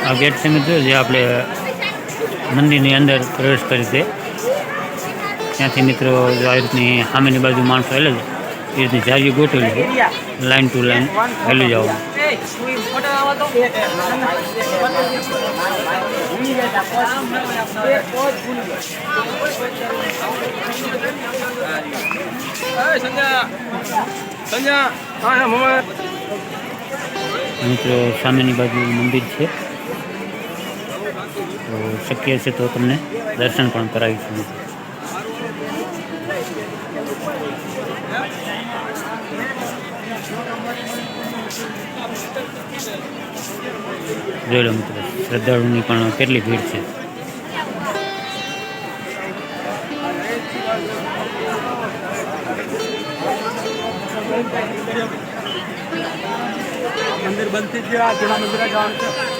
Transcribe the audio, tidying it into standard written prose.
આ ગેટ છે મિત્રો જે આપણે મંદિરની અંદર પ્રવેશ કરી છે ત્યાંથી મિત્રો આ રીતની સામેની બાજુ માણસો હેલે છે એ રીતની જારીઓ ગોઠવેલી છે લાઈન ટુ લાઈન હેલી જવાનું. મિત્રો સામેની બાજુ મંદિર છે તો શક્ય છે તો તમને દર્શન પણ કરાવીશું. જોઈ લો મિત્રો શ્રદ્ધાળુની પણ કેટલી ભીડ છે. મંદિર બંધ થઈ ગયું. જૂના મંદિર જવાનું છે.